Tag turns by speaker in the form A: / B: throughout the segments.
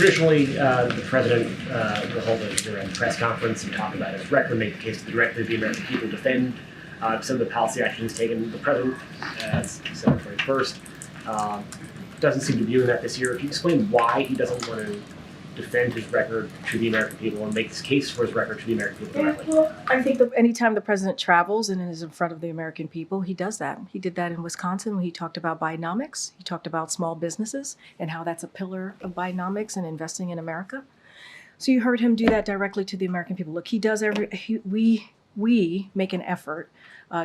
A: Traditionally, the president will hold a year-end press conference and talk about his record, make the case directly to the American people, defend some of the policy actions taken. The president, as he said very first, doesn't seem to be doing that this year. Can you explain why he doesn't want to defend his record to the American people and make his case for his record to the American people directly?
B: Well, I think that anytime the president travels and is in front of the American people, he does that. He did that in Wisconsin when he talked about Bidenomics. He talked about small businesses and how that's a pillar of Bidenomics and investing in America. So you heard him do that directly to the American people. Look, he does we make an effort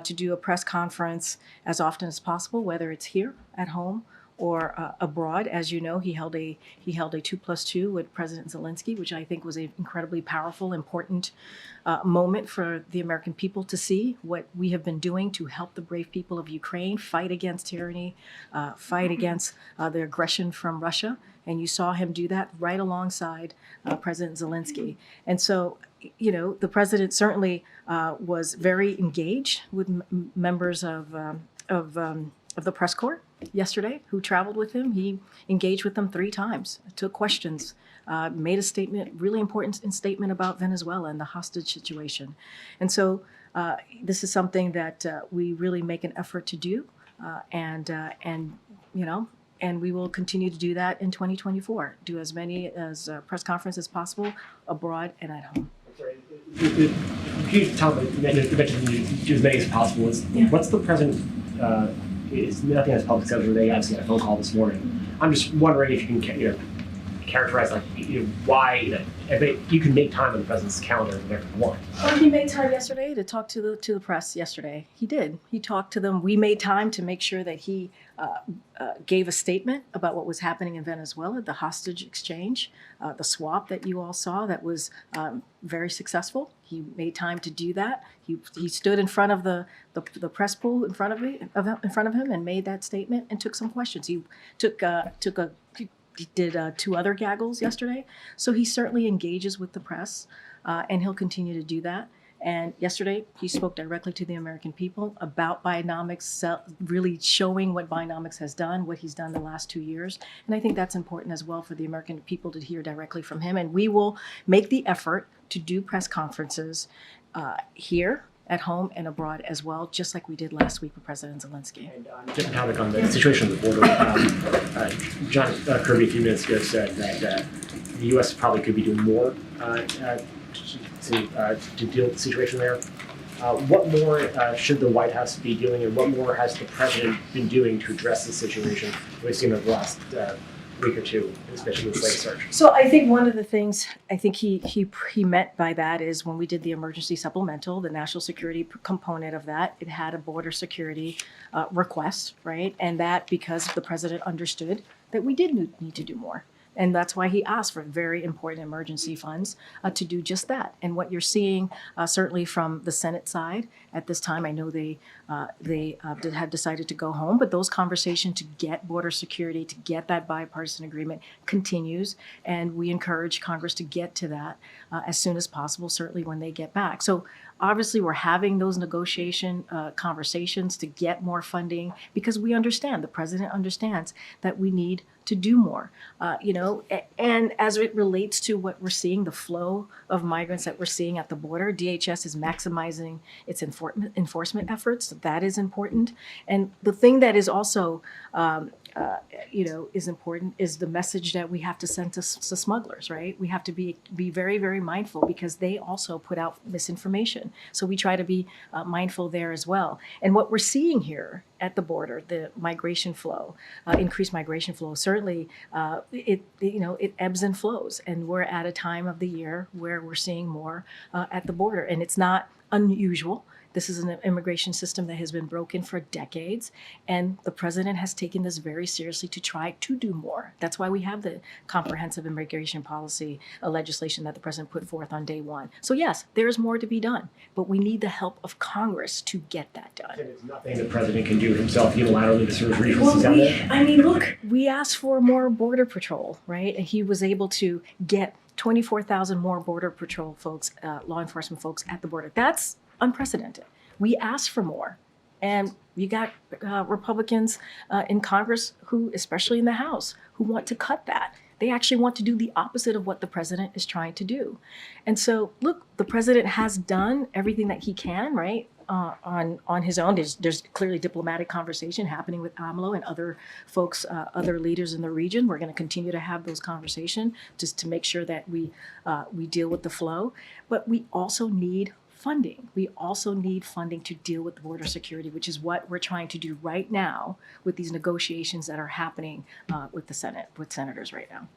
B: to do a press conference as often as possible, whether it's here at home or abroad. As you know, he held a 2+2 with President Zelensky, which I think was an incredibly powerful, important moment for the American people to see what we have been doing to help the brave people of Ukraine fight against tyranny, fight against the aggression from Russia. And you saw him do that right alongside President Zelensky. And so, you know, the president certainly was very engaged with members of the press corps yesterday who traveled with him. He engaged with them 3 times, took questions, made a statement, really important statement about Venezuela and the hostage situation. And so this is something that we really make an effort to do, and you know, and we will continue to do that in 2024. Do as many as press conferences as possible abroad and at home.
A: Sorry, can you tell me, you mentioned do as many as possible. What's the president? It's nothing as public schedule. They obviously had a phone call this morning. I'm just wondering if you can, characterize why you can make time on the president's calendar whenever you want.
B: Well, he made time yesterday to talk to the press. Yesterday, he did. He talked to them. We made time to make sure that he gave a statement about what was happening in Venezuela, the hostage exchange, the swap that you all saw that was very successful. He made time to do that. He stood in front of the press pool in front of him and made that statement and took some questions. He did 2 other gaggles yesterday. So he certainly engages with the press, and he'll continue to do that. And yesterday, he spoke directly to the American people about Bidenomics, really showing what Bidenomics has done, what he's done the last 2 years. And I think that's important as well for the American people to hear directly from him. And we will make the effort to do press conferences here, at home and abroad as well, just like we did last week with President Zelensky.
A: And different topic on the situation on the border. John Kirby a few minutes ago said that the U.S. probably could be doing more to deal with the situation there. What more should the White House be doing, and what more has the president been doing to address the situation we've seen over the last week or two, especially with Blaze search?
B: So I think one of the things I think he meant by that is when we did the emergency supplemental, the national security component of that, it had a border security request, right? And that because the president understood that we did need to do more. And that's why he asked for very important emergency funds to do just that. And what you're seeing, certainly from the Senate side at this time, I know they have decided to go home, but those conversations to get border security, to get that bipartisan agreement continues. And we encourage Congress to get to that as soon as possible, certainly when they get back. So obviously, we're having those negotiation conversations to get more funding because we understand, the president understands that we need to do more, and as it relates to what we're seeing, the flow of migrants that we're seeing at the border, DHS is maximizing its enforcement efforts. That is important. And the thing that is also is important is the message that we have to send to smugglers, right? We have to be very, very mindful because they also put out misinformation. So we try to be mindful there as well. And what we're seeing here at the border, the migration flow, increased migration flow, certainly it ebbs and flows. And we're at a time of the year where we're seeing more at the border. And it's not unusual. This is an immigration system that has been broken for decades, and the president has taken this very seriously to try to do more. That's why we have the comprehensive immigration policy legislation that the president put forth on day 1. So yes, there is more to be done, but we need the help of Congress to get that done.
A: And it's nothing the president can do himself unilaterally to serve reasons down there?
B: Look, we asked for more border patrol, right? And he was able to get 24,000 more border patrol folks, law enforcement folks at the border. That's unprecedented. We asked for more. And you got Republicans in Congress who, especially in the House, who want to cut that. They actually want to do the opposite of what the president is trying to do. And so, look, the president has done everything that he can, right? On his own. There's clearly diplomatic conversation happening with AMLO and other folks, other leaders in the region. We're going to continue to have those conversations just to make sure that we deal with the flow. But we also need funding. We also need funding to deal with the border security, which is what we're trying to do right now with these negotiations that are happening with the Senate, with senators right now.